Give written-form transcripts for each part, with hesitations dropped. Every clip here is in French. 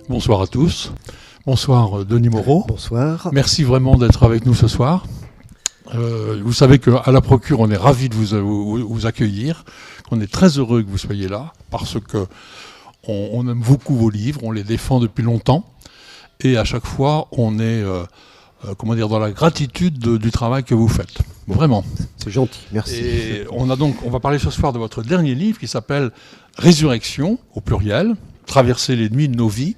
Bonsoir à tous. Bonsoir Denis Moreau. Bonsoir. Merci vraiment d'être avec nous ce soir. Vous savez qu'à la Procure, on est ravis de vous accueillir, qu'on est très heureux que vous soyez là, parce que on aime beaucoup vos livres, on les défend depuis longtemps, et à chaque fois, on est dans la gratitude du travail que vous faites. Vraiment. C'est gentil, merci. Et on va parler ce soir de votre dernier livre qui s'appelle Résurrection, au pluriel, Traverser les nuits de nos vies.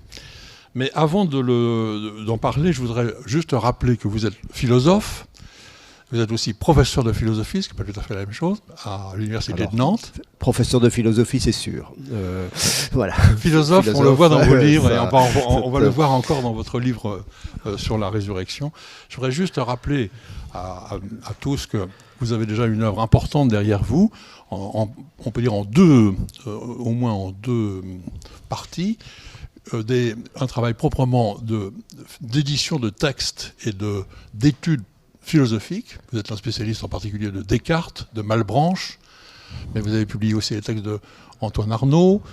Mais avant d'en parler, je voudrais juste rappeler que vous êtes philosophe. Vous êtes aussi professeur de philosophie, ce qui n'est pas tout à fait la même chose, à l'université de Nantes. Professeur de philosophie, c'est sûr. Voilà. Philosophe, on le voit dans vos livres, et on va le voir encore dans votre livre sur la résurrection. Je voudrais juste rappeler à tous que vous avez déjà une œuvre importante derrière vous, on peut dire au moins en deux parties. Un travail proprement d'édition de textes et d'études philosophiques. Vous êtes un spécialiste en particulier de Descartes, de Malebranche, mais vous avez publié aussi les textes d'Antoine Arnaud.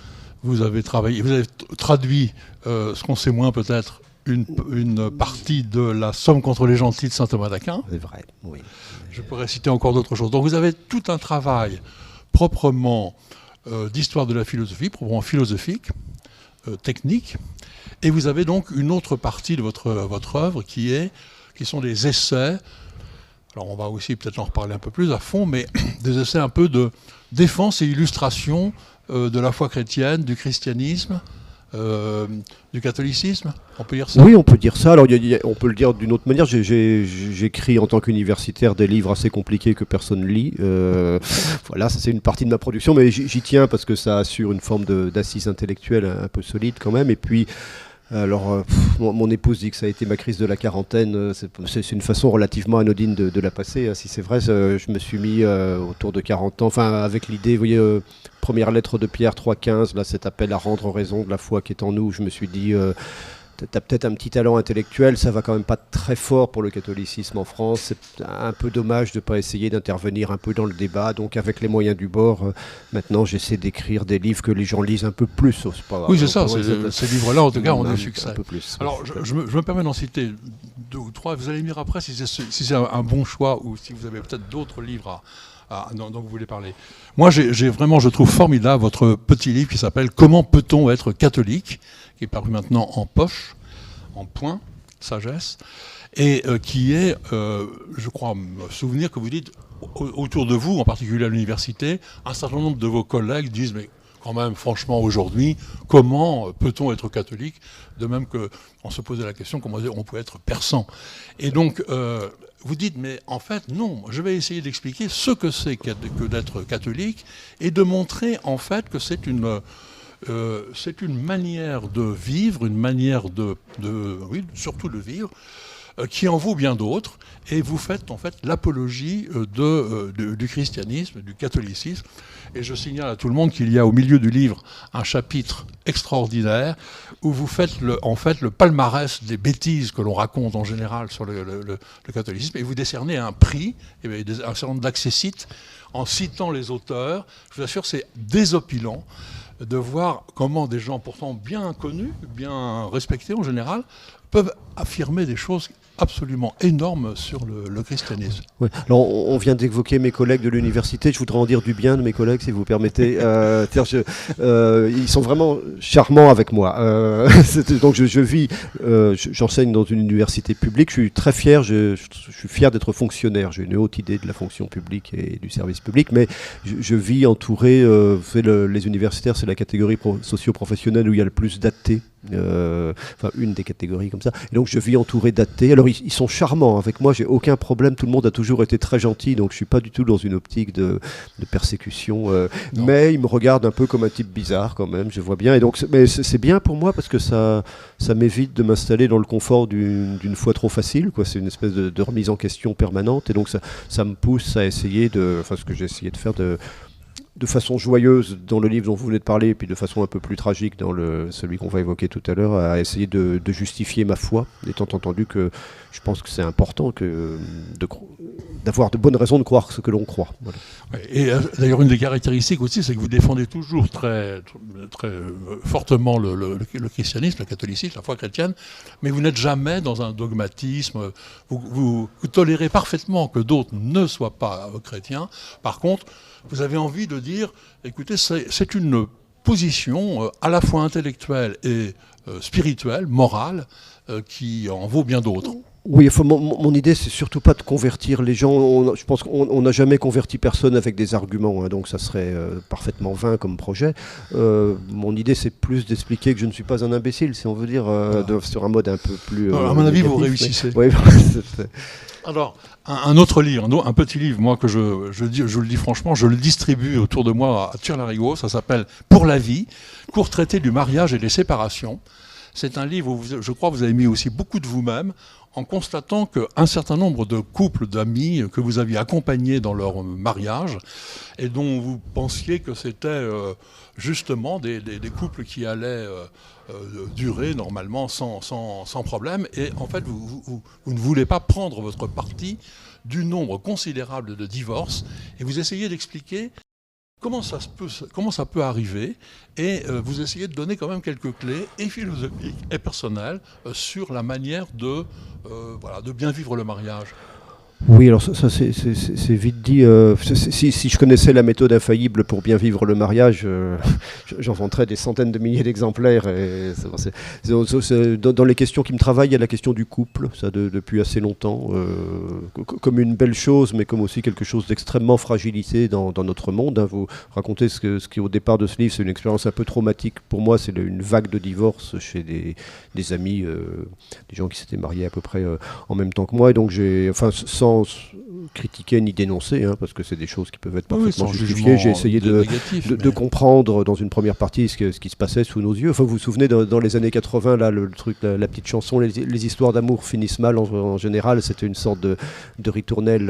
Vous avez traduit, ce qu'on sait moins peut-être, une partie de la Somme contre les gentils de saint Thomas d'Aquin. C'est vrai, oui. Je pourrais citer encore d'autres choses. Donc vous avez tout un travail proprement d'histoire de la philosophie, proprement philosophique, technique, et vous avez donc une autre partie de votre œuvre qui sont des essais. Alors on va aussi peut-être en reparler un peu plus à fond, mais des essais un peu de défense et illustration de la foi chrétienne, du christianisme, du catholicisme, on peut dire ça? Oui, on peut dire ça. Alors, on peut le dire d'une autre manière. J'écris en tant qu'universitaire des livres assez compliqués que personne ne lit. Voilà, ça c'est une partie de ma production, mais j'y tiens parce que ça assure une forme d'assise intellectuelle un peu solide quand même. Et puis, alors, mon épouse dit que ça a été ma crise de la quarantaine. C'est une façon relativement anodine de la passer. Si c'est vrai, je me suis mis autour de 40 ans, enfin avec l'idée, vous voyez, première lettre de Pierre 3,15, là cet appel à rendre raison de la foi qui est en nous. Je me suis dit, t'as peut-être un petit talent intellectuel, ça va quand même pas très fort pour le catholicisme en France. C'est un peu dommage de ne pas essayer d'intervenir un peu dans le débat. Donc avec les moyens du bord, maintenant j'essaie d'écrire des livres que les gens lisent un peu plus. Oui, c'est ça, ces livres-là en tout cas ont du succès. Un peu plus. Alors je me permets d'en citer deux ou trois, vous allez me dire après si c'est un bon choix ou si vous avez peut-être d'autres livres dont vous voulez parler. Moi je trouve formidable votre petit livre qui s'appelle « Comment peut-on être catholique ?» qui est paru maintenant en poche, en point, sagesse, et qui est, je crois me souvenir que vous dites, autour de vous, en particulier à l'université, un certain nombre de vos collègues disent, mais quand même, franchement, aujourd'hui, comment peut-on être catholique? De même qu'on se posait la question, comment on peut être persan. Et donc, vous dites, mais en fait, non, je vais essayer d'expliquer ce que c'est que d'être catholique et de montrer, en fait, que c'est une manière de vivre, une manière oui, surtout de vivre, qui en vaut bien d'autres, et vous faites en fait l'apologie du christianisme, du catholicisme. Et je signale à tout le monde qu'il y a au milieu du livre un chapitre extraordinaire où vous faites le palmarès des bêtises que l'on raconte en général sur le catholicisme, et vous décernez un prix, un certain nombre d'accessites, en citant les auteurs. Je vous assure, c'est désopilant de voir comment des gens pourtant bien connus, bien respectés en général, peuvent affirmer des choses absolument énorme sur le christianisme. Ouais. Alors, on vient d'évoquer mes collègues de l'université. Je voudrais en dire du bien de mes collègues, si vous permettez. Ils sont vraiment charmants avec moi. Donc, je vis, j'enseigne dans une université publique. Je suis très fier. Je suis fier d'être fonctionnaire. J'ai une haute idée de la fonction publique et du service public, mais je vis entouré. Les universitaires, c'est la catégorie socio-professionnelle où il y a le plus d'athées. Enfin, une des catégories comme ça. Et donc, je vis entouré d'athées. Alors, ils sont charmants avec moi, j'ai aucun problème, tout le monde a toujours été très gentil, donc je suis pas du tout dans une optique de persécution, mais ils me regardent un peu comme un type bizarre quand même, je vois bien, et donc mais c'est bien pour moi parce que ça m'évite de m'installer dans le confort d'une foi trop facile, quoi. C'est une espèce de remise en question permanente, et donc ça me pousse à essayer ce que j'ai essayé de faire, de façon joyeuse dans le livre dont vous venez de parler, et puis de façon un peu plus tragique dans celui qu'on va évoquer tout à l'heure, à essayer de justifier ma foi, étant entendu que je pense que c'est important d'avoir de bonnes raisons de croire ce que l'on croit. Voilà. Et d'ailleurs, une des caractéristiques aussi, c'est que vous défendez toujours très fortement le christianisme, le catholicisme, la foi chrétienne, mais vous n'êtes jamais dans un dogmatisme. Vous tolérez parfaitement que d'autres ne soient pas chrétiens. Par contre, vous avez envie de dire, écoutez, c'est une position à la fois intellectuelle et spirituelle, morale, qui en vaut bien d'autres. Oui, enfin, mon idée, c'est surtout pas de convertir les gens. Je pense qu'on n'a jamais converti personne avec des arguments, hein, donc ça serait parfaitement vain comme projet. Mon idée, c'est plus d'expliquer que je ne suis pas un imbécile, si on veut dire, sur un mode un peu plus... à mon avis, vous réussissez. Oui, alors, un autre livre, un petit livre, moi, que je le dis franchement, je le distribue autour de moi à Tire-Larigot, ça s'appelle « Pour la vie », court traité du mariage et des séparations. C'est un livre où, je crois, vous avez mis aussi beaucoup de vous-même, en constatant qu'un certain nombre de couples d'amis que vous aviez accompagnés dans leur mariage et dont vous pensiez que c'était justement des couples qui allaient durer normalement sans problème. Et en fait, vous ne voulez pas prendre votre parti du nombre considérable de divorces et vous essayez d'expliquer comment ça peut arriver et vous essayez de donner quand même quelques clés et philosophiques et personnelles sur la manière de bien vivre le mariage. Oui, alors ça c'est vite dit. Si je connaissais la méthode infaillible pour bien vivre le mariage, j'en vendrais des centaines de milliers d'exemplaires. Et dans les questions qui me travaillent, il y a la question du couple, ça depuis assez longtemps, comme une belle chose, mais comme aussi quelque chose d'extrêmement fragilisé dans notre monde. Hein. Vous racontez ce qui, au départ de ce livre, c'est une expérience un peu traumatique. Pour moi, c'est une vague de divorce chez des amis, des gens qui s'étaient mariés à peu près en même temps que moi. Et donc sans critiquer ni dénoncer, hein, parce que c'est des choses qui peuvent être parfaitement justifiées. J'ai essayé de comprendre dans une première partie ce qui se passait sous nos yeux. Enfin, vous vous souvenez, dans les années 80, là, le truc, la petite chanson, les histoires d'amour finissent mal en général. C'était une sorte de ritournelle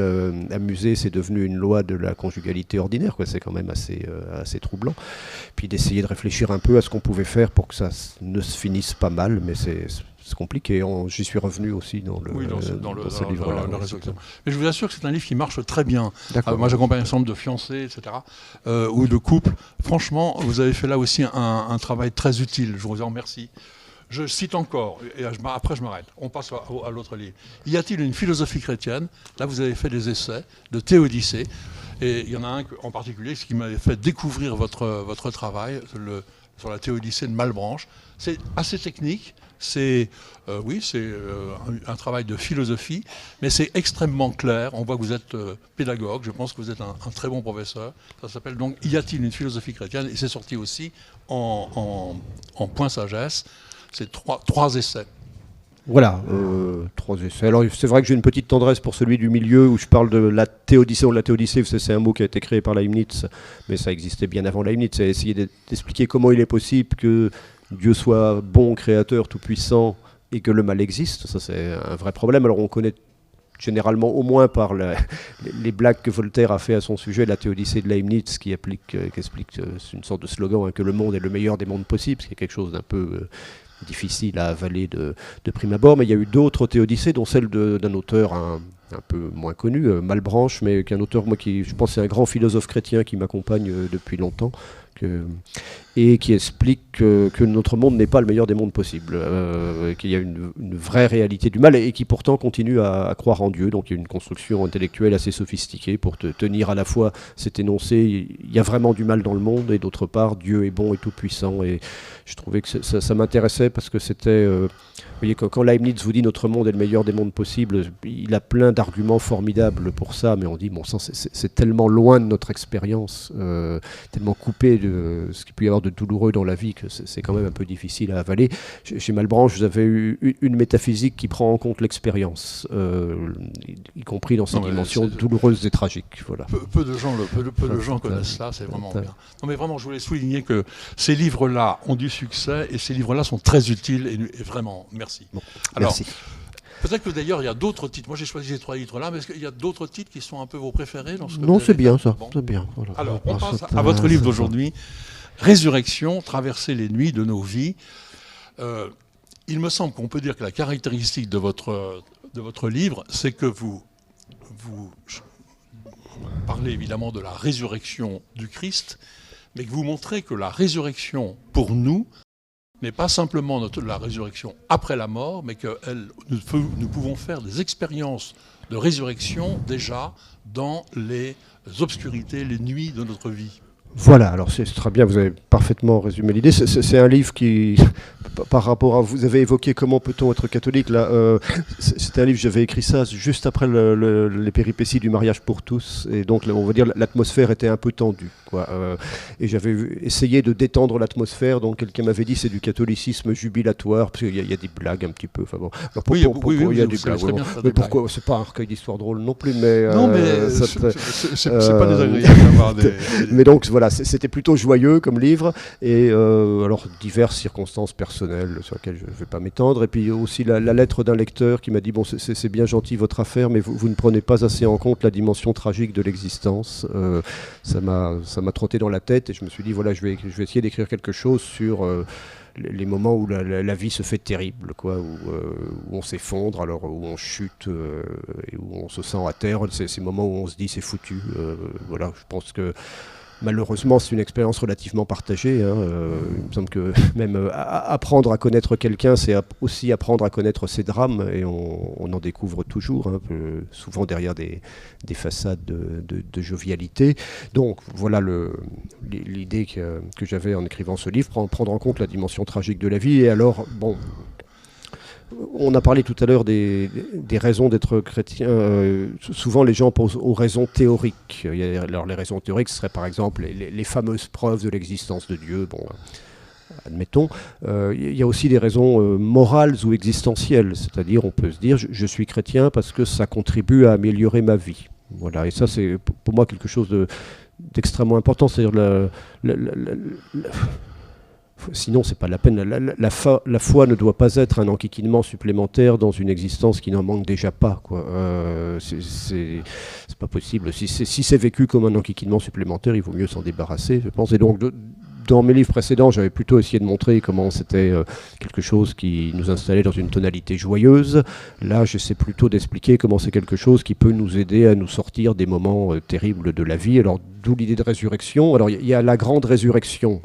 amusée. C'est devenu une loi de la conjugalité ordinaire, quoi. C'est quand même assez troublant. Puis d'essayer de réfléchir un peu à ce qu'on pouvait faire pour que ça ne se finisse pas mal, mais c'est compliqué. J'y suis revenu aussi dans ce livre-là. Mais je vous assure que c'est un livre qui marche très bien. Moi, j'accompagne un certain nombre de fiancés, etc., ou de couples. Franchement, vous avez fait là aussi un travail très utile. Je vous en remercie. Je cite encore, et après je m'arrête. On passe à l'autre livre. Y a-t-il une philosophie chrétienne ? Là, vous avez fait des essais de Théodicée. Et il y en a un en particulier qui m'avait fait découvrir votre travail sur la Théodicée de Malebranche. C'est assez technique. C'est un travail de philosophie, mais c'est extrêmement clair. On voit que vous êtes pédagogue, je pense que vous êtes un très bon professeur. Ça s'appelle donc « Y a-t-il une philosophie chrétienne ?» et c'est sorti aussi en point sagesse. C'est trois essais. Voilà, 3 essais. Alors c'est vrai que j'ai une petite tendresse pour celui du milieu où je parle de la Théodicée ou de la Théodicée, c'est un mot qui a été créé par Leibniz, mais ça existait bien avant Leibniz. C'est essayer d'expliquer comment il est possible que Dieu soit bon, créateur, tout-puissant, et que le mal existe. Ça, c'est un vrai problème. Alors, on connaît généralement, au moins par les blagues que Voltaire a fait à son sujet, la Théodicée de Leibniz, qui explique c'est une sorte de slogan, hein, que le monde est le meilleur des mondes possibles, ce qui est quelque chose d'un peu difficile à avaler de prime abord. Mais il y a eu d'autres Théodicées, dont celle d'un auteur un peu moins connu, Malebranche, mais qui est un auteur, moi, qui, je pense, c'est un grand philosophe chrétien qui m'accompagne depuis longtemps. Et qui explique que notre monde n'est pas le meilleur des mondes possibles, qu'il y a une vraie réalité du mal et qui pourtant continue à croire en Dieu. Donc il y a une construction intellectuelle assez sophistiquée pour tenir à la fois cet énoncé, il y a vraiment du mal dans le monde, et d'autre part, Dieu est bon et tout-puissant. Et je trouvais que ça m'intéressait parce que c'était... vous voyez, quand Leibniz vous dit notre monde est le meilleur des mondes possibles, il a plein d'arguments formidables pour ça, mais on dit, bon sang, c'est tellement loin de notre expérience, tellement coupé de ce qu'il peut y avoir de douloureux dans la vie que c'est quand même un peu difficile à avaler. Chez Malebranche, vous avez eu une métaphysique qui prend en compte l'expérience, y compris dans sa dimension douloureuse et tragique. Voilà. Peu de gens connaissent ça, c'est vraiment bien. Non mais vraiment, je voulais souligner que ces livres-là ont du succès et ces livres-là sont très utiles et vraiment, merci. Bon, alors, merci. Peut-être que d'ailleurs il y a d'autres titres. Moi j'ai choisi ces 3 livres-là, mais est-ce qu'il y a d'autres titres qui sont un peu vos préférés dans ce que Non, vous c'est avez bien fait ça. Bon. C'est bien. Voilà. Alors, on passe à votre livre d'aujourd'hui, Résurrection, traverser les nuits de nos vies. Il me semble qu'on peut dire que la caractéristique de votre livre, c'est que vous parlez évidemment de la résurrection du Christ, mais que vous montrez que la résurrection pour nous n'est pas simplement la résurrection après la mort, mais que nous pouvons faire des expériences de résurrection déjà dans les obscurités, les nuits de notre vie. Voilà, alors c'est très bien, vous avez parfaitement résumé l'idée. C'est un livre qui, par rapport à, vous avez évoqué comment peut-on être catholique, là, c'est un livre, j'avais écrit ça juste après les péripéties du mariage pour tous, et donc on va dire l'atmosphère était un peu tendue, quoi. Et j'avais essayé de détendre l'atmosphère, donc quelqu'un m'avait dit c'est du catholicisme jubilatoire, parce qu'il y a des blagues un petit peu, enfin bon. Oui, il y a des blagues, bon. Mais pourquoi, c'est pas un recueil d'histoires drôles non plus, mais... Non, mais c'est pas désagréable d'avoir des... Mais donc voilà, c'était plutôt joyeux comme livre, et alors diverses circonstances personnelles sur lesquelles je ne vais pas m'étendre, et puis aussi la lettre d'un lecteur qui m'a dit bon c'est bien gentil votre affaire, mais vous ne prenez pas assez en compte la dimension tragique de l'existence. Ça m'a trotté dans la tête, et je me suis dit voilà, je vais essayer d'écrire quelque chose sur les moments où la vie se fait terrible, quoi, où on s'effondre, alors où on chute, et où on se sent à terre, ces moments où on se dit c'est foutu. Voilà, je pense que malheureusement, c'est une expérience relativement partagée. Hein. Il me semble que même apprendre à connaître quelqu'un, c'est aussi apprendre à connaître ses drames, et on en découvre toujours, hein, souvent derrière des façades de jovialité. Donc voilà l'idée que j'avais en écrivant ce livre, prendre en compte la dimension tragique de la vie. Et alors, bon... On a parlé tout à l'heure des raisons d'être chrétien. Souvent, les gens pensent aux raisons théoriques. Alors, les raisons théoriques, ce seraient par exemple les fameuses preuves de l'existence de Dieu. Bon, admettons. Il y a aussi des raisons morales ou existentielles. C'est-à-dire, on peut se dire, je suis chrétien parce que ça contribue à améliorer ma vie. Voilà. Et ça, c'est pour moi quelque chose d'extrêmement important. C'est-à-dire sinon, c'est pas la peine. La foi ne doit pas être un enquiquinement supplémentaire dans une existence qui n'en manque déjà pas, quoi. C'est pas possible. Si c'est vécu comme un enquiquinement supplémentaire, il vaut mieux s'en débarrasser, je pense. Et donc, dans mes livres précédents, j'avais plutôt essayé de montrer comment c'était quelque chose qui nous installait dans une tonalité joyeuse. Là, j'essaie plutôt d'expliquer comment c'est quelque chose qui peut nous aider à nous sortir des moments terribles de la vie. Alors, d'où l'idée de résurrection. Alors, il y a la grande résurrection,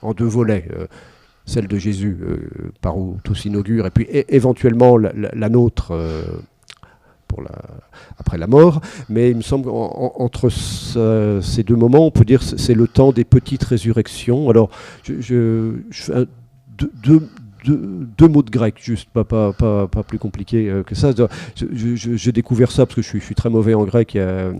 en 2 volets, celle de Jésus, par où tout s'inaugure, et puis éventuellement la nôtre après la mort. Mais il me semble qu'entre ces 2 moments, on peut dire que c'est le temps des petites résurrections. Alors, je fais deux mots de grec, juste, pas plus compliqué que ça. J'ai découvert ça parce que je suis très mauvais en grec il y a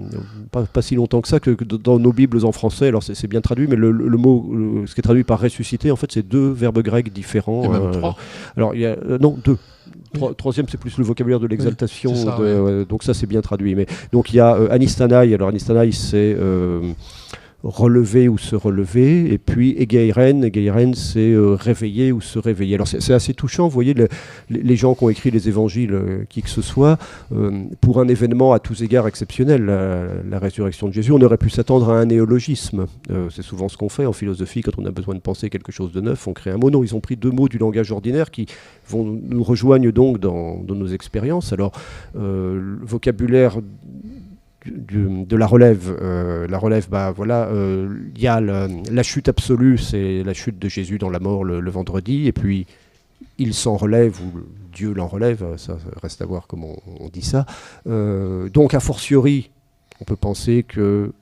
pas si longtemps que ça, que dans nos Bibles en français, alors c'est bien traduit, mais le mot, ce qui est traduit par ressusciter, en fait, c'est 2 verbes grecs différents. Et même 3. Alors, il y a, non, 2. Troisième, c'est plus le vocabulaire de l'exaltation, oui, donc ça c'est bien traduit. Mais, donc il y a anistanai, alors anistanai c'est relever ou se relever, et puis egeiren c'est réveiller ou se réveiller. Alors c'est assez touchant, vous voyez, les gens qui ont écrit les évangiles, qui que ce soit, pour un événement à tous égards exceptionnel, la résurrection de Jésus, on aurait pu s'attendre à un néologisme. C'est souvent ce qu'on fait en philosophie, quand on a besoin de penser quelque chose de neuf, on crée un mot. Non, ils ont pris 2 mots du langage ordinaire qui nous rejoignent donc dans nos expériences. Alors, le vocabulaire de la relève, bah voilà, il y a la chute absolue, c'est la chute de Jésus dans la mort le vendredi, et puis il s'en relève, ou Dieu l'en relève, ça reste à voir comment on dit ça. Donc a fortiori, on peut penser que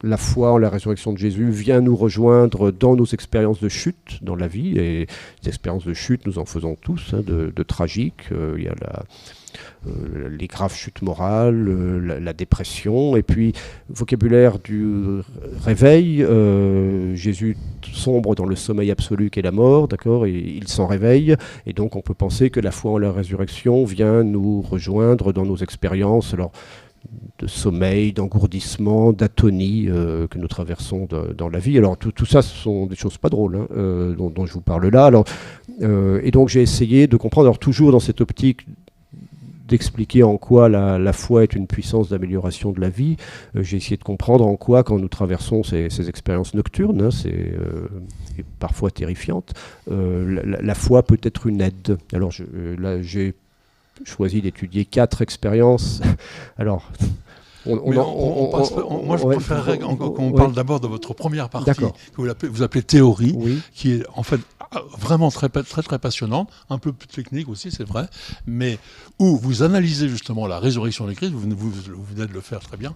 la foi en la résurrection de Jésus vient nous rejoindre dans nos expériences de chute dans la vie, et les expériences de chute, nous en faisons tous, hein, de tragique. Il y a les graves chutes morales, la dépression, et puis vocabulaire du réveil. Jésus sombre dans le sommeil absolu qu'est la mort, d'accord, et il s'en réveille, et donc on peut penser que la foi en la résurrection vient nous rejoindre dans nos expériences, alors de sommeil, d'engourdissement, d'atonie que nous traversons dans la vie. Alors tout ça, ce sont des choses pas drôles, hein, dont je vous parle là. Alors, et donc j'ai essayé de comprendre, alors toujours dans cette optique d'expliquer en quoi la foi est une puissance d'amélioration de la vie. J'ai essayé de comprendre en quoi, quand nous traversons ces expériences nocturnes, hein, et parfois terrifiantes, la foi peut être une aide. Alors là, j'ai choisi d'étudier 4 expériences. Alors... moi, je préférerais qu'on parle d'abord de votre première partie, que vous appelez théorie, qui est en fait vraiment très, très, très passionnante, un peu plus technique aussi, c'est vrai, mais où vous analysez justement la résurrection du Christ, vous venez de le faire très bien,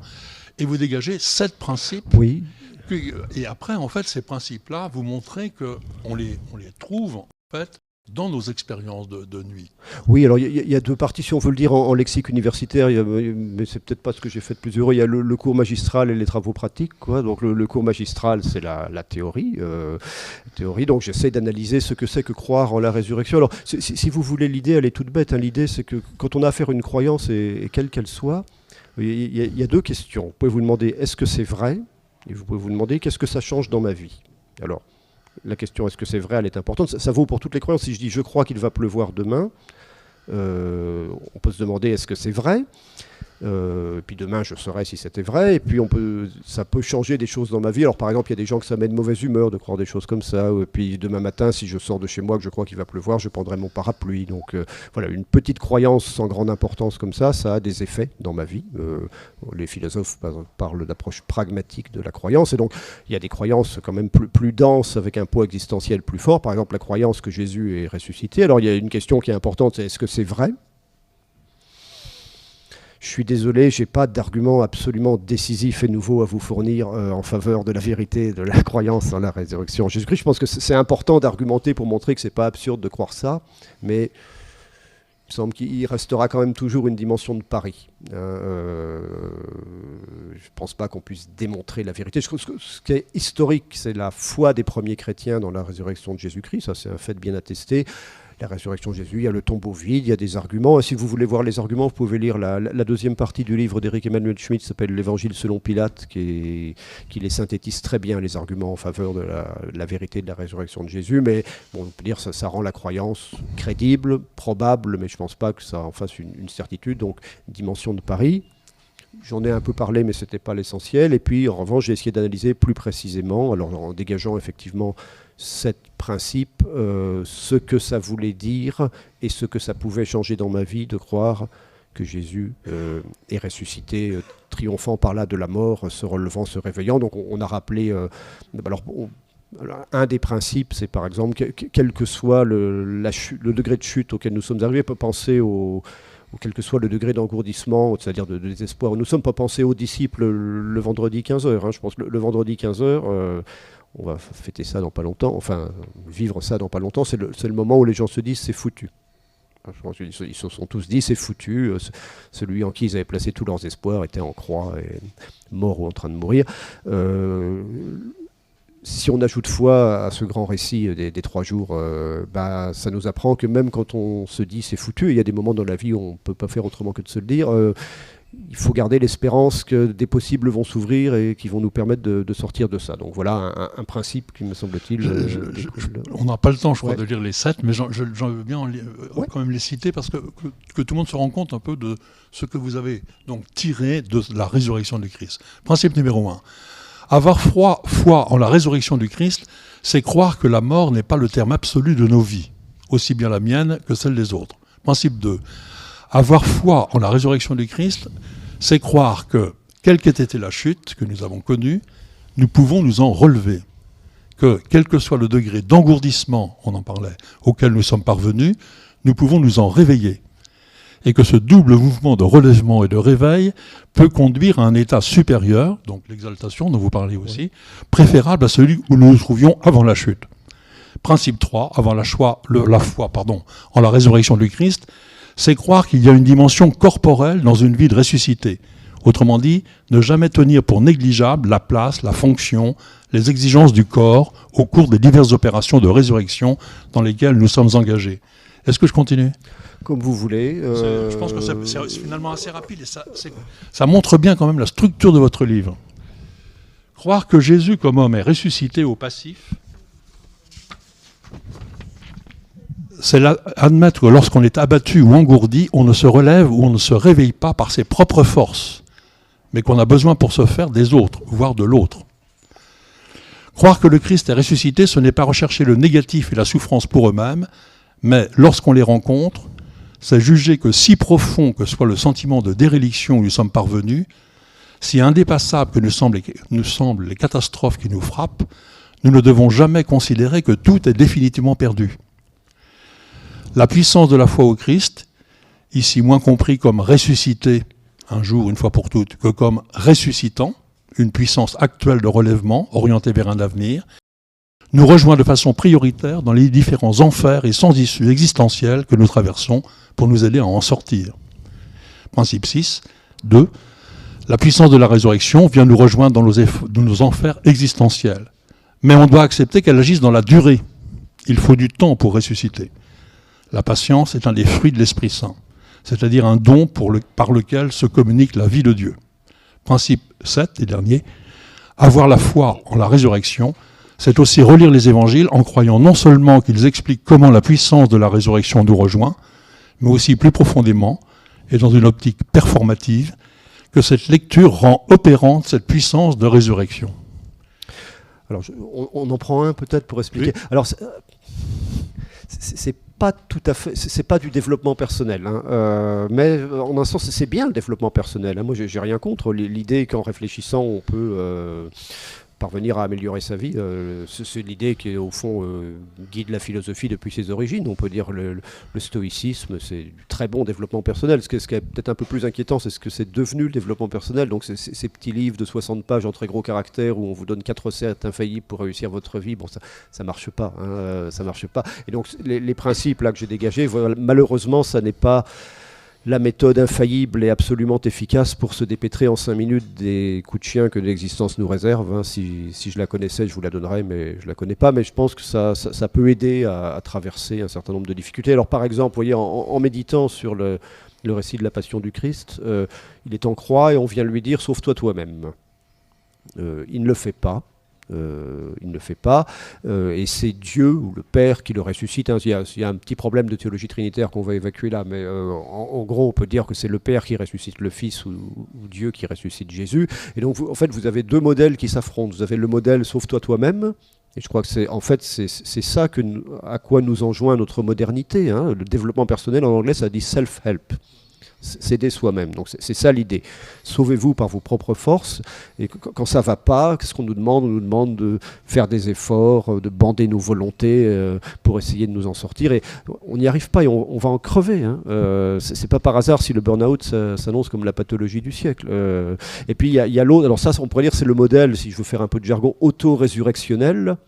et vous dégagez 7 principes. Oui. Et après, en fait, ces principes-là, vous montrez qu'on les trouve, en fait, dans nos expériences de nuit. Oui, alors il y a 2 parties, si on veut le dire en lexique universitaire, mais c'est peut-être pas ce que j'ai fait de plus heureux. Il y a le cours magistral et les travaux pratiques, quoi. Donc le cours magistral, c'est la théorie. Donc j'essaie d'analyser ce que c'est que croire en la résurrection. Alors si vous voulez, l'idée, elle est toute bête. Hein. L'idée, c'est que quand on a affaire à une croyance, et quelle qu'elle soit, il y a 2 questions. Vous pouvez vous demander, est-ce que c'est vrai ? Et vous pouvez vous demander, qu'est-ce que ça change dans ma vie ? Alors, la question est-ce que c'est vrai, elle est importante. Ça vaut pour toutes les croyances. Si je dis je crois qu'il va pleuvoir demain, on peut se demander est-ce que c'est vrai. Puis demain je saurai si c'était vrai. Et puis ça peut changer des choses dans ma vie. Alors par exemple il y a des gens que ça met de mauvaise humeur de croire des choses comme ça. Et puis demain matin si je sors de chez moi que je crois qu'il va pleuvoir, je prendrai mon parapluie. Donc voilà, une petite croyance sans grande importance comme ça a des effets dans ma vie. Les philosophes parlent d'approche pragmatique de la croyance. Et donc il y a des croyances quand même plus denses avec un poids existentiel plus fort. Par exemple la croyance que Jésus est ressuscité. Alors il y a une question qui est importante, c'est est-ce que c'est vrai ? Je suis désolé, je n'ai pas d'argument absolument décisif et nouveau à vous fournir en faveur de la vérité, de la croyance en la résurrection. Jésus-Christ, je pense que c'est important d'argumenter pour montrer que ce n'est pas absurde de croire ça, mais il me semble qu'il restera quand même toujours une dimension de pari. Je ne pense pas qu'on puisse démontrer la vérité. Ce qui est historique, c'est la foi des premiers chrétiens dans la résurrection de Jésus-Christ, ça c'est un fait bien attesté. La résurrection de Jésus, il y a le tombeau vide, il y a des arguments. Et si vous voulez voir les arguments, vous pouvez lire la 2e partie du livre d'Éric Emmanuel Schmitt, qui s'appelle L'Évangile selon Pilate, qui les synthétise très bien, les arguments en faveur de la vérité de la résurrection de Jésus. Mais bon, on peut dire que ça rend la croyance crédible, probable, mais je ne pense pas que ça en fasse une certitude. Donc, dimension de pari. J'en ai un peu parlé, mais ce n'était pas l'essentiel. Et puis, en revanche, j'ai essayé d'analyser plus précisément, alors en dégageant effectivement 7 principes, ce que ça voulait dire et ce que ça pouvait changer dans ma vie de croire que Jésus est ressuscité, triomphant par là de la mort, se relevant, se réveillant. Donc on a rappelé... un des principes, c'est par exemple, quel que soit le degré de chute auquel nous sommes arrivés, on peut penser quel que soit le degré d'engourdissement, c'est-à-dire de désespoir. Nous ne sommes pas pensés aux disciples le vendredi 15h. Hein. Je pense que le vendredi 15h... on va fêter ça dans pas longtemps, enfin vivre ça dans pas longtemps, c'est le moment où les gens se disent c'est foutu. Je pense qu'ils se sont tous dit c'est foutu, celui en qui ils avaient placé tous leurs espoirs était en croix, et mort ou en train de mourir. Si on ajoute foi à ce grand récit des 3 jours, ça nous apprend que même quand on se dit c'est foutu, il y a des moments dans la vie où on ne peut pas faire autrement que de se le dire, il faut garder l'espérance que des possibles vont s'ouvrir et qui vont nous permettre de sortir de ça. Donc voilà un principe qui me semble-t-il... on n'a pas le temps, je crois, de lire les 7, mais j'en veux bien quand même les citer parce que tout le monde se rend compte un peu de ce que vous avez donc tiré de la résurrection du Christ. Principe numéro 1. Avoir foi en la résurrection du Christ, c'est croire que la mort n'est pas le terme absolu de nos vies, aussi bien la mienne que celle des autres. Principe 2. Avoir foi en la résurrection du Christ, c'est croire que, quelle qu'ait été la chute que nous avons connue, nous pouvons nous en relever. Que, quel que soit le degré d'engourdissement, on en parlait, auquel nous sommes parvenus, nous pouvons nous en réveiller. Et que ce double mouvement de relèvement et de réveil peut conduire à un état supérieur, donc l'exaltation dont vous parlez aussi, préférable à celui où nous nous trouvions avant la chute. Principe 3, avant la foi en la résurrection du Christ, c'est croire qu'il y a une dimension corporelle dans une vie de ressuscité. Autrement dit, ne jamais tenir pour négligeable la place, la fonction, les exigences du corps au cours des diverses opérations de résurrection dans lesquelles nous sommes engagés. Est-ce que je continue ? Comme vous voulez. Je pense que c'est finalement assez rapide et ça montre bien quand même la structure de votre livre. Croire que Jésus comme homme est ressuscité au passif, c'est admettre que lorsqu'on est abattu ou engourdi, on ne se relève ou on ne se réveille pas par ses propres forces, mais qu'on a besoin pour ce faire des autres, voire de l'autre. Croire que le Christ est ressuscité, ce n'est pas rechercher le négatif et la souffrance pour eux-mêmes, mais lorsqu'on les rencontre, c'est juger que si profond que soit le sentiment de déréliction où nous sommes parvenus, si indépassable que nous semblent les catastrophes qui nous frappent, nous ne devons jamais considérer que tout est définitivement perdu. La puissance de la foi au Christ, ici moins compris comme ressuscité un jour, une fois pour toutes, que comme ressuscitant, une puissance actuelle de relèvement orientée vers un avenir, nous rejoint de façon prioritaire dans les différents enfers et sans issue existentielle que nous traversons pour nous aider à en sortir. Principe 6. 2. La puissance de la résurrection vient nous rejoindre dans nos enfers existentiels. Mais on doit accepter qu'elle agisse dans la durée. Il faut du temps pour ressusciter. La patience est un des fruits de l'Esprit Saint, c'est-à-dire un don par lequel se communique la vie de Dieu. Principe 7 et dernier, avoir la foi en la résurrection, c'est aussi relire les évangiles en croyant non seulement qu'ils expliquent comment la puissance de la résurrection nous rejoint, mais aussi plus profondément, et dans une optique performative, que cette lecture rend opérante cette puissance de résurrection. Alors, on en prend un peut-être pour expliquer. Oui. Alors, c'est pas tout à fait, c'est pas du développement personnel, hein, mais en un sens, c'est bien le développement personnel. Hein. Moi, j'ai rien contre l'idée qu'en réfléchissant, on peut parvenir à améliorer sa vie. C'est l'idée qui, au fond, guide la philosophie depuis ses origines. On peut dire le stoïcisme, c'est du très bon développement personnel. Ce qui est peut-être un peu plus inquiétant, c'est ce que c'est devenu le développement personnel. Donc ces petits livres de 60 pages en très gros caractères où on vous donne 4 recettes infaillibles pour réussir votre vie, bon, ça marche pas. Hein, ça marche pas. Et donc les principes là que j'ai dégagés, voilà, malheureusement, ça n'est pas la méthode infaillible et absolument efficace pour se dépêtrer en 5 minutes des coups de chien que l'existence nous réserve. Hein. Si je la connaissais, je vous la donnerais, mais je ne la connais pas. Mais je pense que ça peut aider à traverser un certain nombre de difficultés. Alors par exemple, vous voyez, en méditant sur le récit de la Passion du Christ, il est en croix et on vient lui dire « sauve-toi toi-même ». Il ne le fait pas. Il ne le fait pas, et c'est Dieu ou le Père qui le ressuscite. Hein. Il y a un petit problème de théologie trinitaire qu'on va évacuer là, mais en gros on peut dire que c'est le Père qui ressuscite le Fils ou Dieu qui ressuscite Jésus. Et donc en fait vous avez deux modèles qui s'affrontent. Vous avez le modèle sauve-toi toi-même, et je crois que c'est ça à quoi nous enjoint notre modernité. Hein. Le développement personnel en anglais ça dit self-help. S'aider soi-même. Donc c'est ça l'idée. Sauvez-vous par vos propres forces. Et quand ça ne va pas, qu'est-ce qu'on nous demande ? On nous demande de faire des efforts, de bander nos volontés pour essayer de nous en sortir. Et on n'y arrive pas et on va en crever. Hein. C'est pas par hasard si le burn-out s'annonce comme la pathologie du siècle. Et puis il y a l'autre. Alors ça, on pourrait dire c'est le modèle, si je veux faire un peu de jargon, auto-résurrectionnel.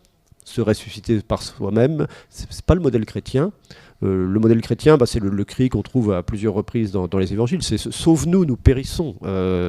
Se ressusciter par soi-même. C'est pas le modèle chrétien. Le modèle chrétien, c'est le cri qu'on trouve à plusieurs reprises dans les évangiles, c'est « sauve-nous, nous périssons ».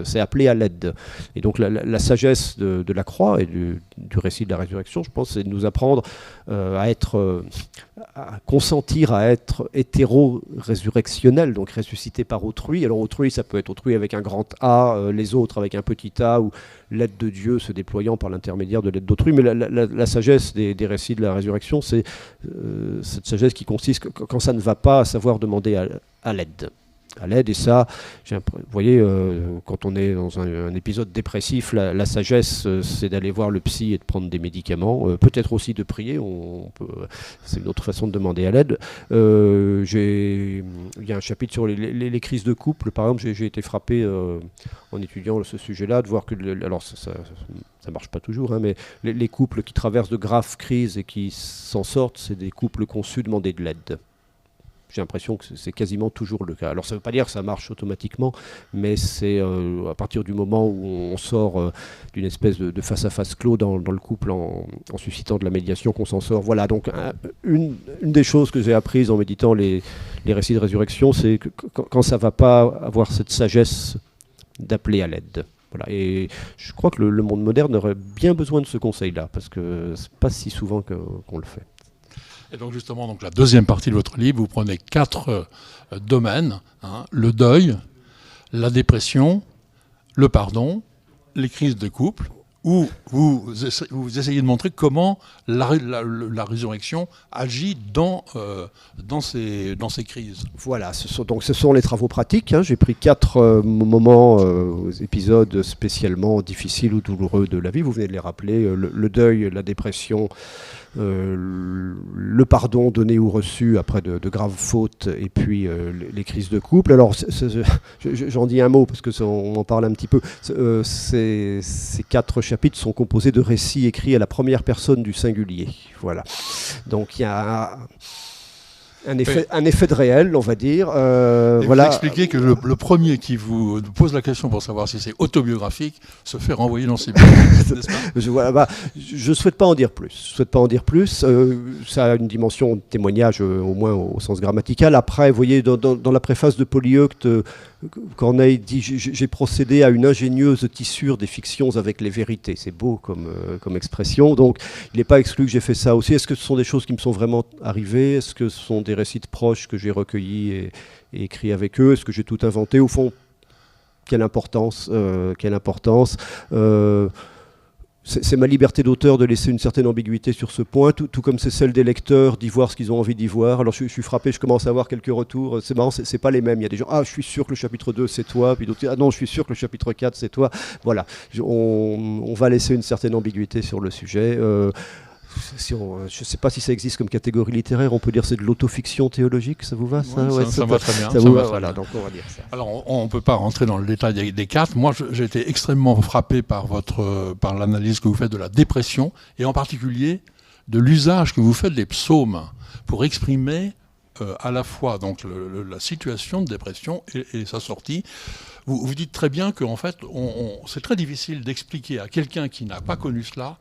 C'est appelé à l'aide. Et donc la sagesse de la croix et du récit de la résurrection, je pense, c'est de nous apprendre à consentir à être hétéro-résurrectionnel, donc ressuscité par autrui. Alors autrui, ça peut être autrui avec un grand A, les autres avec un petit a, ou l'aide de Dieu se déployant par l'intermédiaire de l'aide d'autrui. Mais la sagesse des récits de la résurrection, c'est cette sagesse qui consiste, quand ça ne va pas, à savoir demander à l'aide. Et ça, vous voyez, quand on est dans un épisode dépressif, la sagesse, c'est d'aller voir le psy et de prendre des médicaments, peut-être aussi de prier, c'est une autre façon de demander à l'aide. Il y a un chapitre sur les crises de couple, par exemple, j'ai été frappé en étudiant ce sujet-là, de voir que, alors ça marche pas toujours, hein, mais les couples qui traversent de graves crises et qui s'en sortent, c'est des couples qui ont su demander de l'aide. J'ai l'impression que c'est quasiment toujours le cas. Alors ça ne veut pas dire que ça marche automatiquement, mais c'est à partir du moment où on sort d'une espèce de face-à-face clos dans le couple en suscitant de la médiation qu'on s'en sort. Voilà, donc une des choses que j'ai apprises en méditant les récits de résurrection, c'est que quand ça ne va pas, avoir cette sagesse d'appeler à l'aide. Voilà. Et je crois que le monde moderne aurait bien besoin de ce conseil-là, parce que ce n'est pas si souvent qu'on le fait. Et donc justement, la deuxième partie de votre livre, vous prenez 4 domaines, hein, le deuil, la dépression, le pardon, les crises de couple où vous essayez de montrer comment la résurrection agit dans ces crises. Voilà, ce sont les travaux pratiques. Hein. J'ai pris 4 moments, épisodes spécialement difficiles ou douloureux de la vie. Vous venez de les rappeler, le deuil, la dépression, le pardon donné ou reçu après de graves fautes, et puis les crises de couple. Alors, j'en dis un mot parce qu'on en parle un petit peu. Ces 4 chapitres sont composés de récits écrits à la première personne du singulier. Voilà. Donc, il y a un effet de réel, on va dire. Vous expliquez que le premier qui vous pose la question pour savoir si c'est autobiographique se fait renvoyer dans ses bureaux, n'est-ce pas ? Je ne souhaite pas en dire plus. Ça a une dimension de témoignage, au moins au sens grammatical. Après, vous voyez, dans la préface de Polyeucte, Corneille dit « J'ai procédé à une ingénieuse tissure des fictions avec les vérités ». C'est beau comme expression. Donc, il n'est pas exclu que j'ai fait ça aussi. Est-ce que ce sont des choses qui me sont vraiment arrivées ? Est-ce que ce sont des récits de proches que j'ai recueillis et écrits avec eux ? Est-ce que j'ai tout inventé ? Au fond, quelle importance c'est ma liberté d'auteur de laisser une certaine ambiguïté sur ce point, tout comme c'est celle des lecteurs d'y voir ce qu'ils ont envie d'y voir. Alors je suis frappé, je commence à avoir quelques retours. C'est marrant, c'est pas les mêmes. Il y a des gens, je suis sûr que le chapitre 2 c'est toi, puis d'autres, non, je suis sûr que le chapitre 4 c'est toi. Voilà, on va laisser une certaine ambiguïté sur le sujet. Je ne sais pas si ça existe comme catégorie littéraire, on peut dire c'est de l'autofiction théologique, ça vous va ça? Ça va très bien. Voilà, donc on va dire ça. Alors on ne peut pas rentrer dans le détail des 4. Moi j'ai été extrêmement frappé par l'analyse que vous faites de la dépression, et en particulier de l'usage que vous faites des psaumes pour exprimer à la fois donc, la situation de dépression et sa sortie. Vous dites très bien que en fait, c'est très difficile d'expliquer à quelqu'un qui n'a pas connu cela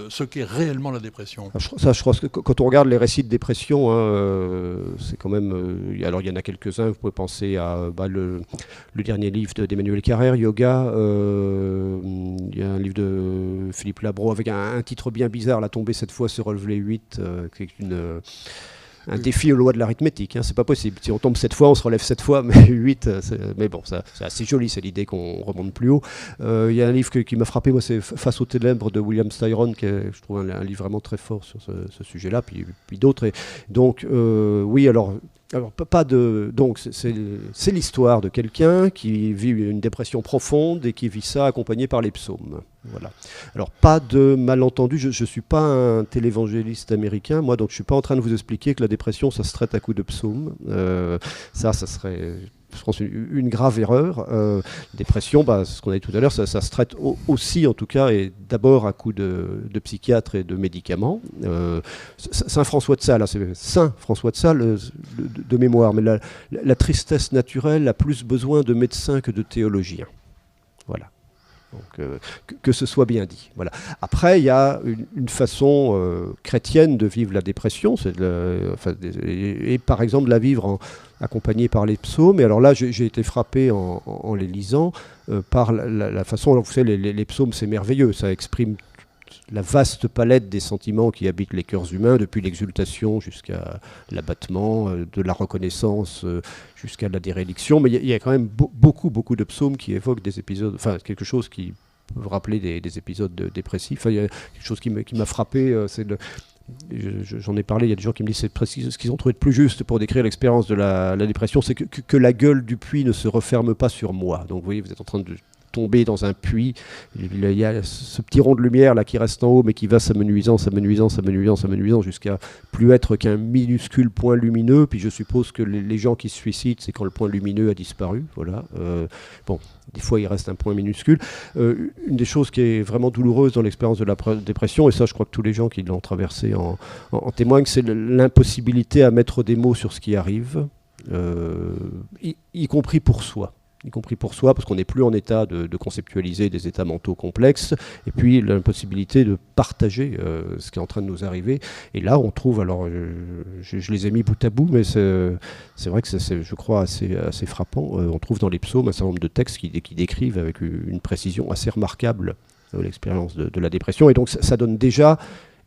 ce qu'est réellement la dépression. Je crois que quand on regarde les récits de dépression, c'est quand même... alors il y en a quelques-uns, vous pouvez penser à le dernier livre d'Emmanuel Carrère, Yoga, il y a un livre de Philippe Labro avec un titre bien bizarre, La tombée cette fois se relever 8, qui est un défi aux lois de l'arithmétique, hein, c'est pas possible. Si on tombe 7 fois, on se relève 7 fois, mais 8, mais bon, c'est assez joli, c'est l'idée qu'on remonte plus haut. Il y a un livre qui m'a frappé, moi, c'est Face aux ténèbres de William Styron, qui est, je trouve, un livre vraiment très fort sur ce sujet-là, puis d'autres. Donc, oui, alors donc c'est l'histoire de quelqu'un qui vit une dépression profonde et qui vit ça accompagné par les psaumes. Voilà. Alors pas de malentendu, je ne suis pas un télévangéliste américain, moi, donc je ne suis pas en train de vous expliquer que la dépression ça se traite à coups de psaumes. Ça serait, je pense, une grave erreur. Dépression, ce qu'on a dit tout à l'heure, ça se traite aussi, en tout cas, et d'abord à coups de psychiatre et de médicaments. Saint François de Sales, c'est Saint François de Sales de mémoire, mais la tristesse naturelle a plus besoin de médecins que de théologiens. Voilà. Donc, que ce soit bien dit. Voilà. Après, il y a une façon chrétienne de vivre la dépression, et par exemple la vivre accompagnée par les psaumes. Et alors là, j'ai été frappé en les lisant par la façon. Alors, vous savez, les psaumes, c'est merveilleux, ça exprime la vaste palette des sentiments qui habitent les cœurs humains, depuis l'exultation jusqu'à l'abattement, de la reconnaissance jusqu'à la déréliction. Mais il y a quand même beaucoup de psaumes qui évoquent des épisodes, enfin quelque chose qui peut rappeler des épisodes dépressifs. Enfin, il y a quelque chose qui m'a frappé, j'en ai parlé, il y a des gens qui me disent c'est précis ce qu'ils ont trouvé de plus juste pour décrire l'expérience de la dépression, c'est que la gueule du puits ne se referme pas sur moi. Donc vous voyez, vous êtes en train de tomber dans un puits, il y a ce petit rond de lumière là qui reste en haut mais qui va s'amenuisant jusqu'à plus être qu'un minuscule point lumineux, puis je suppose que les gens qui se suicident c'est quand le point lumineux a disparu, voilà. Bon, des fois il reste un point minuscule. Une des choses qui est vraiment douloureuse dans l'expérience de la dépression, et ça je crois que tous les gens qui l'ont traversé en témoignent, c'est l'impossibilité à mettre des mots sur ce qui arrive, y compris pour soi. Parce qu'on n'est plus en état de conceptualiser des états mentaux complexes, et puis l'impossibilité de partager ce qui est en train de nous arriver. Et là, on trouve, alors je les ai mis bout à bout, mais c'est vrai que c'est, je crois, assez frappant. On trouve dans les psaumes un certain nombre de textes qui décrivent avec une précision assez remarquable l'expérience de la dépression. Et donc ça donne déjà,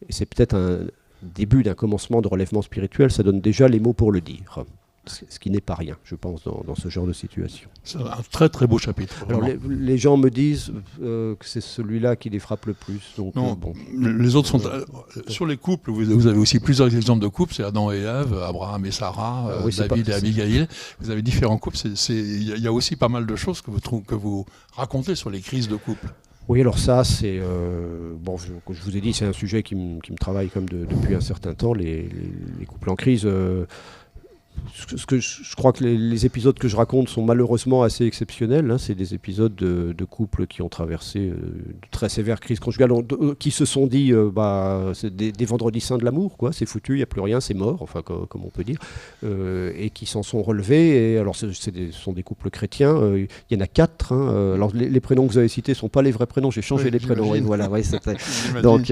et c'est peut-être un début d'un commencement de relèvement spirituel, ça donne déjà les mots pour le dire. ce qui n'est pas rien, je pense, dans ce genre de situation. C'est un très très beau chapitre. Alors les gens me disent que c'est celui-là qui les frappe le plus. Donc, non, bon. Les autres sont... sur les couples, vous avez aussi plusieurs exemples de couples, c'est Adam et Ève, Abraham et Sarah, oui, David et Abigail. Vous avez différents couples, il y a aussi pas mal de choses que vous racontez sur les crises de couple. Oui, alors ça, c'est... comme je vous ai dit, c'est un sujet qui me travaille comme depuis un certain temps, les couples en crise. Je crois que les épisodes que je raconte sont malheureusement assez exceptionnels. Hein. C'est des épisodes de couples qui ont traversé de très sévères crises conjugales, qui se sont dit c'est des vendredis saints de l'amour, quoi. C'est foutu, il n'y a plus rien, c'est mort, enfin comme on peut dire, et qui s'en sont relevés. Et alors ce sont des couples chrétiens. Il y en a 4. Hein. Alors les prénoms que vous avez cités ne sont pas les vrais prénoms. J'ai changé les prénoms. Et voilà, ouais, donc,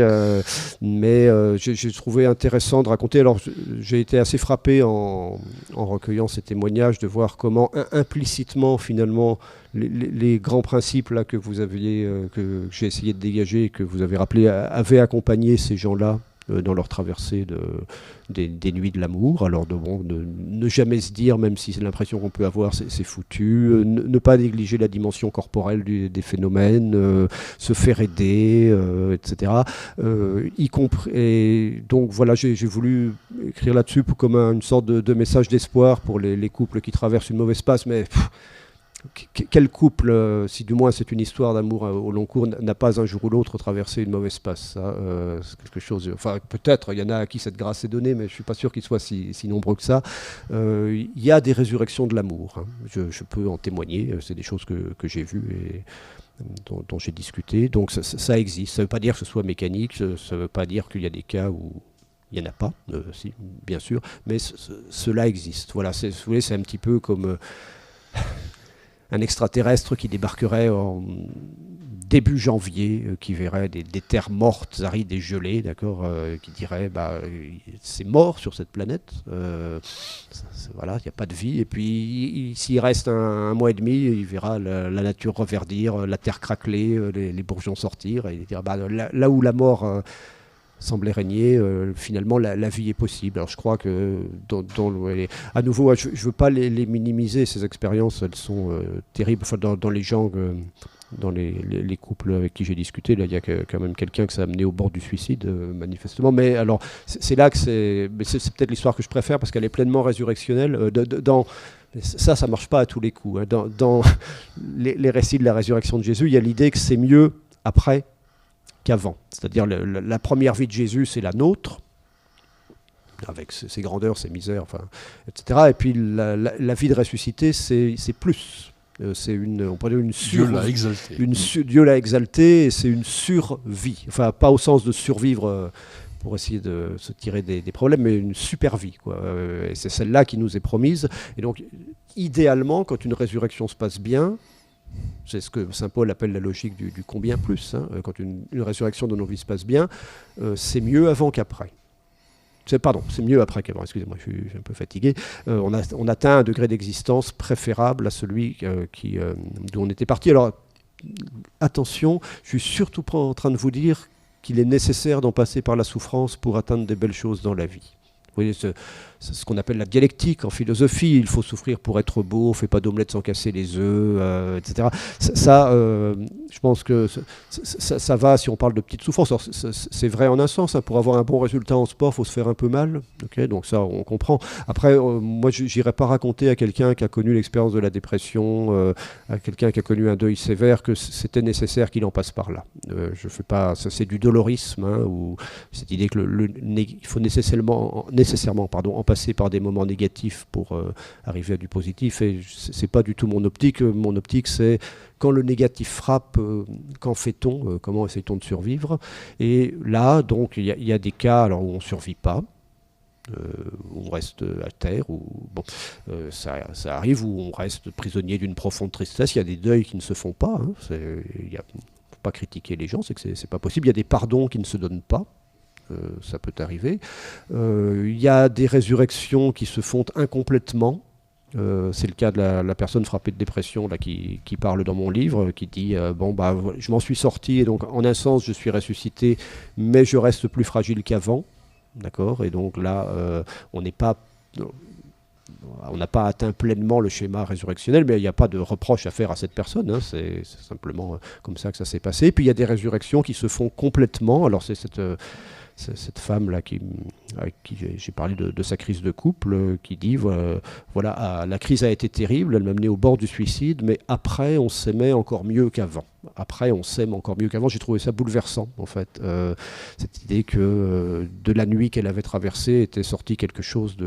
mais j'ai trouvé intéressant de raconter. Alors j'ai été assez frappé en recueillant ces témoignages, de voir comment implicitement, finalement, les grands principes là, que vous aviez, que j'ai essayé de dégager et que vous avez rappelé, avaient accompagné ces gens-là dans leur traversée des nuits de l'amour. Alors de ne jamais se dire, même si c'est l'impression qu'on peut avoir, c'est foutu, ne pas négliger la dimension corporelle des phénomènes, se faire aider, etc. Y compris, et donc voilà, j'ai voulu écrire là-dessus comme une sorte de message d'espoir pour les couples qui traversent une mauvaise passe, mais... Quel couple, si du moins c'est une histoire d'amour au long cours, n'a pas un jour ou l'autre traversé une mauvaise passe, ça, c'est quelque chose. Enfin, peut-être, il y en a à qui cette grâce est donnée, mais je ne suis pas sûr qu'ils soient si nombreux que ça. Il y a des résurrections de l'amour. Hein. Je peux en témoigner. C'est des choses que j'ai vues et dont j'ai discuté. Donc ça existe. Ça ne veut pas dire que ce soit mécanique. Ça ne veut pas dire qu'il y a des cas où il n'y en a pas, si, bien sûr. Mais cela existe. Voilà, vous voyez, c'est un petit peu comme... un extraterrestre qui débarquerait en début janvier, qui verrait des terres mortes, arides et gelées, d'accord, qui dirait c'est mort sur cette planète, voilà, il n'y a pas de vie. Et puis s'il reste un mois et demi, il verra la nature reverdir, la terre craqueler, les bourgeons sortir, et il dira là où la mort semblait régner, finalement la vie est possible. Alors je crois que à nouveau, je ne veux pas les minimiser, ces expériences, elles sont terribles. Enfin, dans les gens, dans les couples avec qui j'ai discuté, là il y a quand même quelqu'un que ça a amené au bord du suicide, manifestement. Mais alors c'est là que c'est peut-être l'histoire que je préfère, parce qu'elle est pleinement résurrectionnelle. Ça ne marche pas à tous les coups. Hein. Dans les récits de la résurrection de Jésus, il y a l'idée que c'est mieux après qu'avant. C'est-à-dire la première vie de Jésus, c'est la nôtre, avec ses grandeurs, ses misères, enfin, etc. Et puis la vie de ressuscité, c'est plus. On pourrait dire une Dieu l'a exalté. Dieu l'a exalté, et c'est une survie. Enfin, pas au sens de survivre pour essayer de se tirer des problèmes, mais une super vie, quoi. Et c'est celle-là qui nous est promise. Et donc, idéalement, quand une résurrection se passe bien, c'est ce que saint Paul appelle la logique du combien plus. Hein. Quand une résurrection de nos vies se passe bien, c'est mieux avant qu'après. C'est mieux après qu'avant. Excusez-moi, je suis un peu fatigué. On atteint un degré d'existence préférable à celui d'où on était parti. Alors, attention, je suis surtout pas en train de vous dire qu'il est nécessaire d'en passer par la souffrance pour atteindre des belles choses dans la vie. Vous voyez, c'est ce qu'on appelle la dialectique en philosophie. Il faut souffrir pour être beau, on ne fait pas d'omelette sans casser les œufs, etc. Je pense que ça va si on parle de petites souffrances. Alors, c'est vrai en un sens. Hein, pour avoir un bon résultat en sport, il faut se faire un peu mal. Okay, donc ça, on comprend. Après, moi, je n'irai pas raconter à quelqu'un qui a connu l'expérience de la dépression, à quelqu'un qui a connu un deuil sévère, que c'était nécessaire qu'il en passe par là. Je fais pas, ça, c'est du dolorisme, hein, ou cette idée que il faut nécessairement en passer par des moments négatifs pour arriver à du positif. Et c'est pas du tout mon optique. Mon optique, c'est quand le négatif frappe, qu'en fait-on, comment essaie-t-on de survivre? Et là, donc, il y a des cas alors, où on ne survit pas, où on reste à terre, ça arrive, où on reste prisonnier d'une profonde tristesse. Il y a des deuils qui ne se font pas. Hein, il ne faut pas critiquer les gens, c'est que c'est pas possible. Il y a des pardons qui ne se donnent pas. Ça peut arriver. Il y a des résurrections qui se font incomplètement. C'est le cas de la personne frappée de dépression là, qui parle dans mon livre, qui dit je m'en suis sorti et donc en un sens je suis ressuscité, mais je reste plus fragile qu'avant. D'accord ? Et donc là, on n'est pas... on n'a pas atteint pleinement le schéma résurrectionnel, mais il n'y a pas de reproche à faire à cette personne. Hein, c'est simplement comme ça que ça s'est passé. Et puis il y a des résurrections qui se font complètement. Alors c'est cette femme-là avec qui j'ai parlé de sa crise de couple, qui dit voilà, la crise a été terrible, elle m'a mené au bord du suicide, mais après on s'aimait encore mieux qu'avant. Après on s'aime encore mieux qu'avant. J'ai trouvé ça bouleversant, en fait. Cette idée que de la nuit qu'elle avait traversée était sorti quelque chose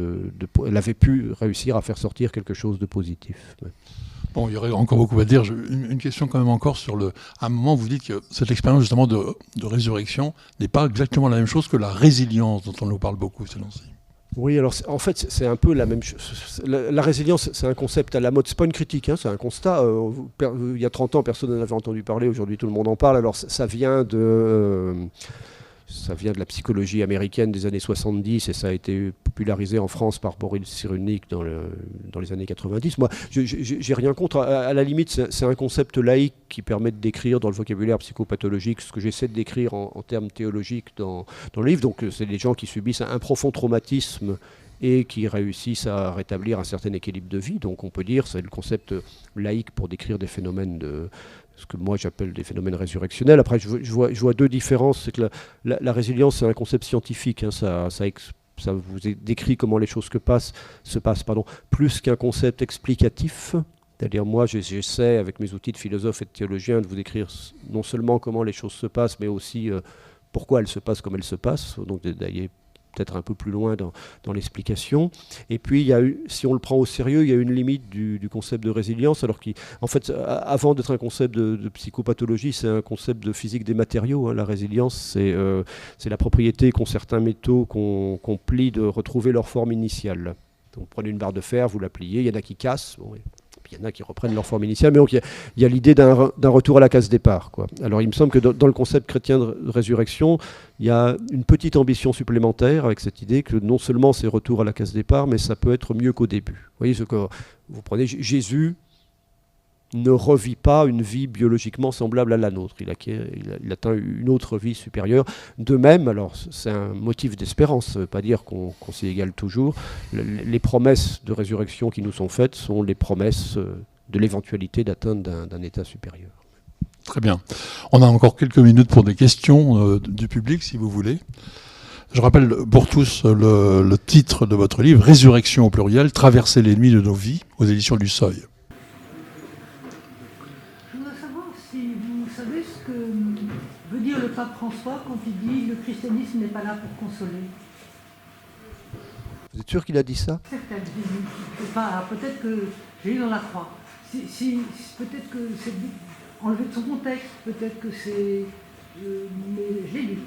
elle avait pu réussir à faire sortir quelque chose de positif. Ouais. Bon, il y aurait encore beaucoup à dire. Une question quand même encore sur à un moment, vous dites que cette expérience justement de résurrection n'est pas exactement la même chose que la résilience dont on nous parle beaucoup ces temps-ci. Oui, alors en fait, c'est un peu la même chose. La résilience, c'est un concept à la mode. C'est pas une critique, hein, c'est un constat. Il y a 30 ans, personne n'en avait entendu parler. Aujourd'hui, tout le monde en parle. Alors, ça vient de la psychologie américaine des années 70 et ça a été popularisé en France par Boris Cyrulnik dans les années 90. Moi, j'ai rien contre. À la limite, c'est un concept laïque qui permet de décrire dans le vocabulaire psychopathologique ce que j'essaie de décrire en termes théologiques dans le livre. Donc, c'est des gens qui subissent un profond traumatisme et qui réussissent à rétablir un certain équilibre de vie. Donc on peut dire, c'est le concept laïque pour décrire des phénomènes ce que moi j'appelle des phénomènes résurrectionnels. Après, je vois deux différences. C'est que la résilience, c'est un concept scientifique. Hein, ça vous décrit comment les choses se passent, plus qu'un concept explicatif. C'est-à-dire, moi, j'essaie, avec mes outils de philosophe et de théologien, de vous décrire non seulement comment les choses se passent, mais aussi pourquoi elles se passent comme elles se passent. Donc d'aller peut-être un peu plus loin dans l'explication. Et puis, si on le prend au sérieux, il y a une limite du concept de résilience, alors qu'en fait, avant d'être un concept de psychopathologie, c'est un concept de physique des matériaux. Hein. La résilience, c'est la propriété qu'ont certains métaux qu'on plie de retrouver leur forme initiale. Donc, vous prenez une barre de fer, vous la pliez, il y en a qui cassent, il y en a qui reprennent leur forme initiale, mais donc il y a l'idée d'un retour à la case départ, quoi. Alors il me semble que dans le concept chrétien de résurrection, il y a une petite ambition supplémentaire avec cette idée que non seulement c'est retour à la case départ, mais ça peut être mieux qu'au début. Vous voyez, vous prenez Jésus ne revit pas une vie biologiquement semblable à la nôtre. Il atteint une autre vie supérieure. De même, alors c'est un motif d'espérance, ça ne veut pas dire qu'on s'y égale toujours. Les promesses de résurrection qui nous sont faites sont les promesses de l'éventualité d'atteindre d'un état supérieur. Très bien. On a encore quelques minutes pour des questions du public, si vous voulez. Je rappelle pour tous le titre de votre livre, Résurrection au pluriel, Traverser les nuits de nos vies, aux éditions du Seuil. Veut dire le pape François quand il dit le christianisme n'est pas là pour consoler. Vous êtes sûr qu'il a dit ça? Peut-être que j'ai lu dans la croix. Peut-être que c'est enlevé de son contexte, peut-être que c'est... mais je l'ai lu.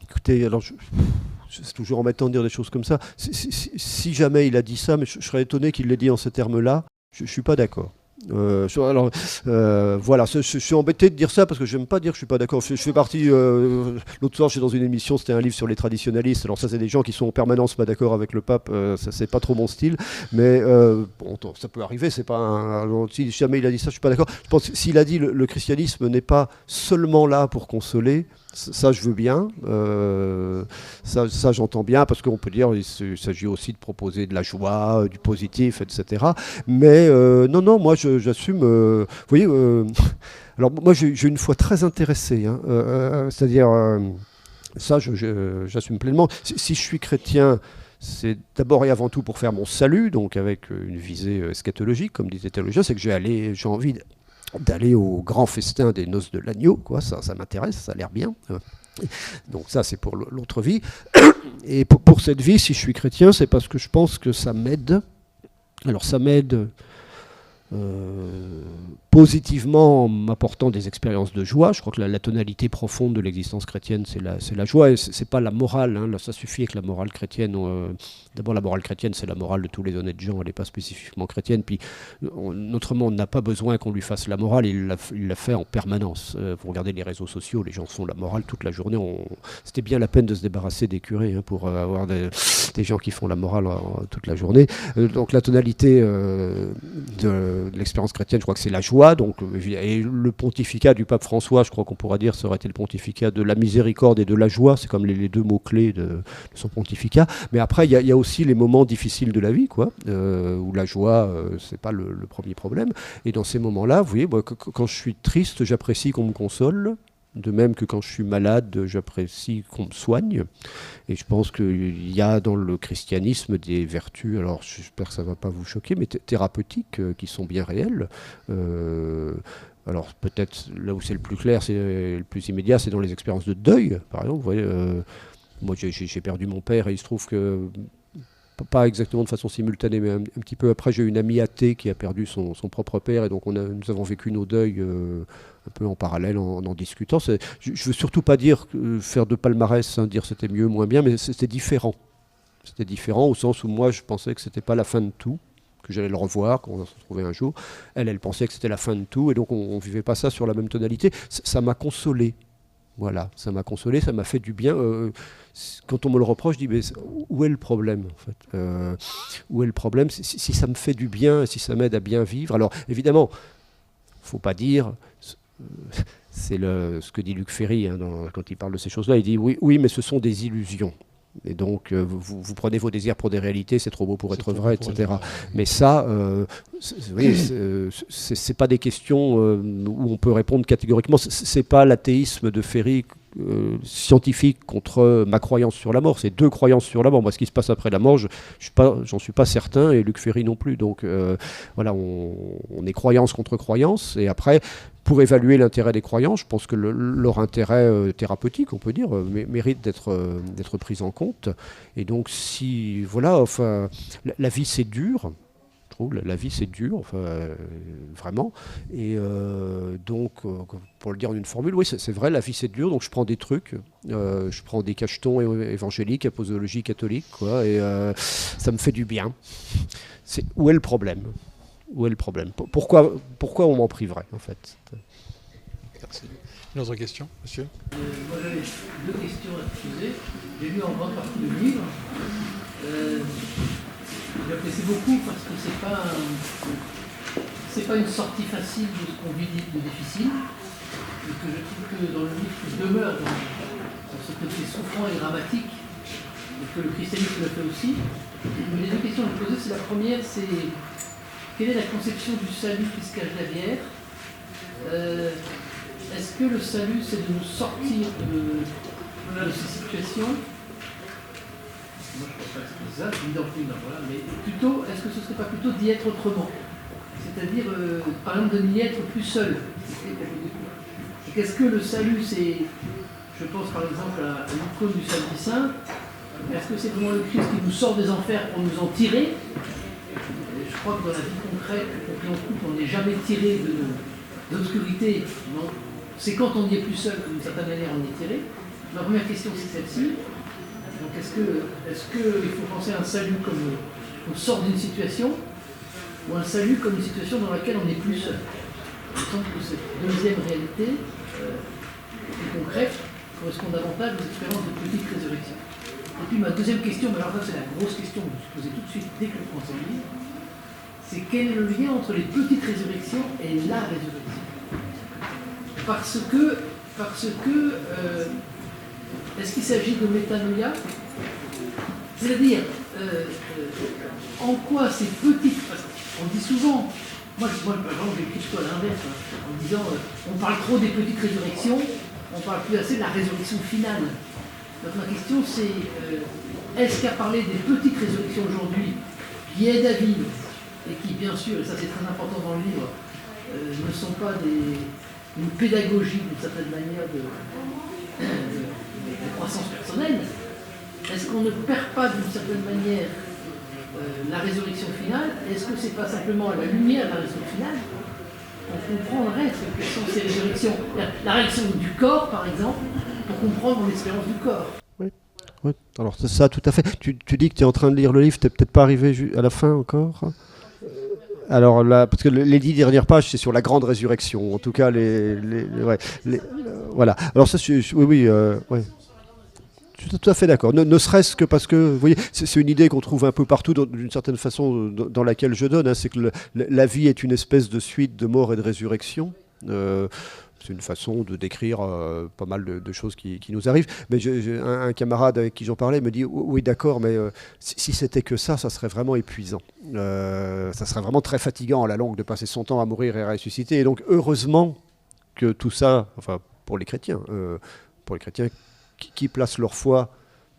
Écoutez, alors c'est toujours embêtant de dire des choses comme ça. Si jamais il a dit ça, mais je serais étonné qu'il l'ait dit en ces termes-là, je ne suis pas d'accord. Voilà, je suis embêté de dire ça parce que je n'aime pas dire que je suis pas d'accord. Je fais partie. L'autre soir, j'étais dans une émission, c'était un livre sur les traditionalistes. Alors ça, c'est des gens qui sont en permanence pas d'accord avec le pape. Ça, c'est pas trop mon style, mais bon, ça peut arriver. C'est pas si jamais il a dit ça, je suis pas d'accord. Je pense que s'il a dit le christianisme n'est pas seulement là pour consoler. Ça, je veux bien. Ça, j'entends bien, parce qu'on peut dire qu'il s'agit aussi de proposer de la joie, du positif, etc. Mais non, moi, j'assume. Vous voyez, alors moi, j'ai une foi très intéressée. Hein, c'est-à-dire, ça, j'assume pleinement. Si je suis chrétien, c'est d'abord et avant tout pour faire mon salut, donc avec une visée eschatologique, comme disait théologien, c'est que j'ai envie d'aller au grand festin des noces de l'agneau, quoi. Ça m'intéresse, ça a l'air bien. Donc ça, c'est pour l'autre vie. Et pour cette vie, si je suis chrétien, c'est parce que je pense que ça m'aide. Alors ça m'aide positivement en m'apportant des expériences de joie. Je crois que la tonalité profonde de l'existence chrétienne, c'est la joie, et c'est pas la morale. Hein. Là, ça suffit avec la morale chrétienne. D'abord, la morale chrétienne, c'est la morale de tous les honnêtes gens, elle n'est pas spécifiquement chrétienne. Puis, notre monde n'a pas besoin qu'on lui fasse la morale, il l'a fait en permanence. Vous regardez les réseaux sociaux, les gens font la morale toute la journée. C'était bien la peine de se débarrasser des curés, hein, pour avoir des gens qui font la morale toute la journée. Donc la tonalité de de l'expérience chrétienne, je crois que c'est la joie. Donc, et le pontificat du pape François, je crois qu'on pourra dire, ça aurait été le pontificat de la miséricorde et de la joie. C'est comme les deux mots-clés de son pontificat. Mais après, il y a aussi les moments difficiles de la vie, quoi, où la joie, c'est pas le premier problème. Et dans ces moments-là, vous voyez, moi, quand je suis triste, j'apprécie qu'on me console. De même que quand je suis malade, j'apprécie qu'on me soigne. Et je pense qu'il y a dans le christianisme des vertus, alors j'espère que ça ne va pas vous choquer, mais thérapeutiques qui sont bien réelles. Alors peut-être là où c'est le plus clair, c'est le plus immédiat, c'est dans les expériences de deuil, par exemple. Vous voyez, moi j'ai perdu mon père et il se trouve que, pas exactement de façon simultanée, mais un petit peu après, j'ai une amie athée qui a perdu son propre père, et donc nous avons vécu nos deuils un peu en parallèle, en discutant. Je ne veux surtout pas dire faire de palmarès, dire c'était mieux, moins bien, mais c'était différent. C'était différent au sens où moi, je pensais que c'était pas la fin de tout, que j'allais le revoir, qu'on se retrouvait un jour. Elle pensait que c'était la fin de tout, et donc on ne vivait pas ça sur la même tonalité. Ça m'a consolé. Voilà, ça m'a consolé, ça m'a fait du bien. Quand on me le reproche, je dis, mais où est le problème en fait Où est le problème si ça me fait du bien, si ça m'aide à bien vivre. Alors évidemment, il ne faut pas dire, c'est ce que dit Luc Ferry quand il parle de ces choses-là, il dit oui, mais ce sont des illusions. Et donc, vous prenez vos désirs pour des réalités, c'est trop beau pour être vrai, etc. Mais ça, c'est pas des questions où on peut répondre catégoriquement. C'est pas l'athéisme de Ferry scientifique contre ma croyance sur la mort. C'est deux croyances sur la mort. Moi, ce qui se passe après la mort, j'en suis pas certain, et Luc Ferry non plus. Donc, voilà, on est croyance contre croyance. Et après, pour évaluer l'intérêt des croyants, je pense que leur intérêt thérapeutique, on peut dire, mérite d'être pris en compte. Et donc, enfin, la vie c'est dur. Je trouve la vie c'est dur, enfin, vraiment. Et donc, pour le dire en une formule, oui, c'est vrai, la vie c'est dur. Donc, je prends des trucs, je prends des cachetons évangéliques, à posologie catholique, quoi, et ça me fait du bien. Où est le problème ? Où est le problème ? Pourquoi on m'en priverait, en fait ? Merci. Une autre question, monsieur ? Moi, j'avais deux questions à te poser. J'ai lu en grande partie le livre. J'apprécie beaucoup parce que c'est pas une sortie facile de ce qu'on vit de difficile. Et que je trouve que dans le livre, tu demeures dans ce côté souffrant et dramatique. Et que le christianisme le fait aussi. Mais les deux questions à me poser, c'est la première, c'est quelle est la conception du salut qui se cache derrière ? Est-ce que le salut, c'est de nous sortir de ces situations ? Moi, je ne pense pas que c'est ça, je dis dans le film, voilà, mais plutôt, est-ce que ce ne serait pas plutôt d'y être autrement ? C'est-à-dire, par exemple, de n'y être plus seul. Et qu'est-ce que le salut, c'est, je pense par exemple à l'icône du samedi saint, est-ce que c'est vraiment le Christ qui nous sort des enfers pour nous en tirer ? Je crois que dans la vie concrète, quand on coupe, on n'est jamais tiré de l'obscurité. C'est quand on n'y est plus seul que d'une certaine manière on y est tiré. Ma première question c'est celle-ci. Donc est-ce qu'il faut penser à un salut comme on sort d'une situation, ou un salut comme une situation dans laquelle on n'est plus seul ? Il me semble que cette deuxième réalité, plus concrète, correspond davantage aux expériences de petite résurrection. Et puis ma deuxième question, mais alors ça c'est la grosse question que je me suis posée tout de suite dès que je pense en livre, c'est quel est le lien entre les petites résurrections et la résurrection ? Parce que est-ce qu'il s'agit de métanoïa ? C'est-à-dire, en quoi ces petites... On dit souvent, moi par exemple j'écris plutôt à l'inverse, en disant on parle trop des petites résurrections, on parle plus assez de la résurrection finale. Donc ma question c'est, est-ce qu'à parler des petites résurrections aujourd'hui, qui aident à vivre, et qui bien sûr, et ça c'est très important dans le livre, ne sont pas une pédagogie d'une certaine manière de croissance personnelle, est-ce qu'on ne perd pas d'une certaine manière la résurrection finale ? Est-ce que c'est pas simplement à la lumière de la résurrection finale qu'on comprendrait ce que sont ces résurrections ? La réaction du corps, par exemple, pour comprendre l'expérience du corps. Oui, alors c'est ça, tout à fait. Tu dis que tu es en train de lire le livre, tu n'es peut-être pas arrivé à la fin encore ? Alors là, parce que les 10 dernières pages, c'est sur la grande résurrection. En tout cas, voilà. Alors ça, oui. tout à fait d'accord. Ne serait-ce que parce que, vous voyez, c'est une idée qu'on trouve un peu partout, d'une certaine façon, dans laquelle je donne. Hein, c'est que la vie est une espèce de suite de mort et de résurrection. C'est une façon de décrire pas mal de choses qui nous arrivent. Mais j'ai un camarade avec qui j'en parlais me dit oui, d'accord, mais si c'était que ça serait vraiment épuisant. Ça serait vraiment très fatigant à la longue de passer son temps à mourir et à ressusciter. Et donc, heureusement que tout ça, enfin, pour les chrétiens qui placent leur foi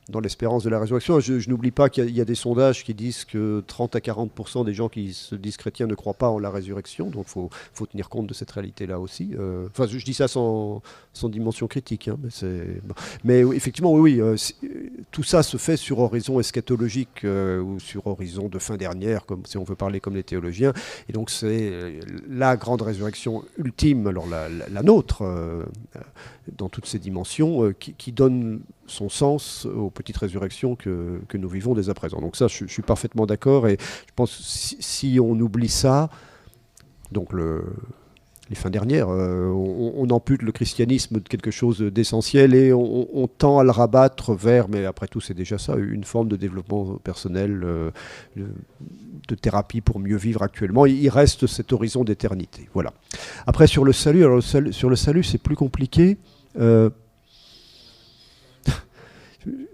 dans l'espérance de la résurrection. Je n'oublie pas qu'il y a des sondages qui disent que 30 à 40% des gens qui se disent chrétiens ne croient pas en la résurrection, donc il faut tenir compte de cette réalité-là aussi. Enfin, je dis ça sans dimension critique, hein, mais effectivement, oui, tout ça se fait sur horizon eschatologique ou sur horizon de fin dernière, comme, si on veut parler comme les théologiens, et donc c'est la grande résurrection ultime, alors la nôtre, dans toutes ses dimensions, qui donne son sens aux petites résurrections que nous vivons dès à présent. Donc ça, je suis parfaitement d'accord, et je pense que si on oublie ça, donc les fins dernières, on ampute le christianisme de quelque chose d'essentiel et on tend à le rabattre vers, mais après tout c'est déjà ça, une forme de développement personnel, de thérapie pour mieux vivre actuellement. Il reste cet horizon d'éternité. Voilà. Après sur le salut, sur le salut c'est plus compliqué.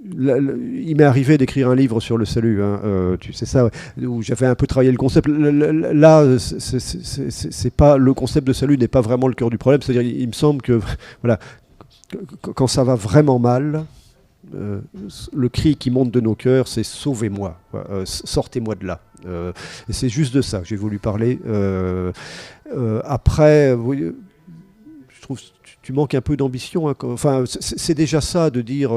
Il m'est arrivé d'écrire un livre sur le salut, hein, tu sais ça, où j'avais un peu travaillé le concept. Là, c'est pas, le concept de salut n'est pas vraiment le cœur du problème. C'est-à-dire, il me semble que, voilà, quand ça va vraiment mal, le cri qui monte de nos cœurs, c'est sauvez-moi, sortez-moi de là. Et c'est juste de ça que j'ai voulu parler. Après, je trouve tu manques un peu d'ambition. Hein, enfin, c'est déjà ça de dire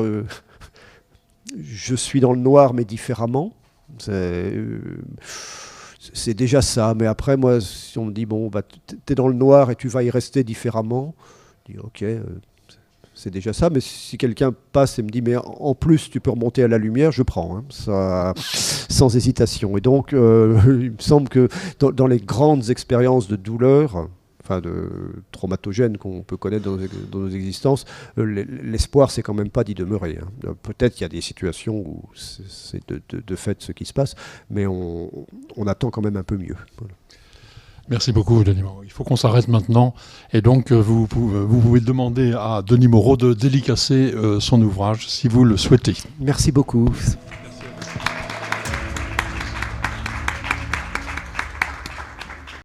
je suis dans le noir mais différemment. C'est déjà ça. Mais après, moi, si on me dit bon, bah, t'es dans le noir et tu vas y rester différemment, je dis ok, c'est déjà ça. Mais si quelqu'un passe et me dit mais en plus tu peux remonter à la lumière, je prends, hein, ça, sans hésitation. Et donc, il me semble que dans les grandes expériences de douleur, enfin de traumatogènes qu'on peut connaître dans nos existences, l'espoir, c'est quand même pas d'y demeurer. Hein. Peut-être qu'il y a des situations où c'est de fait ce qui se passe, mais on attend quand même un peu mieux. Voilà. Merci beaucoup, Denis Moreau. Il faut qu'on s'arrête maintenant. Et donc, vous pouvez demander à Denis Moreau de dédicacer son ouvrage, si vous le souhaitez. Merci beaucoup.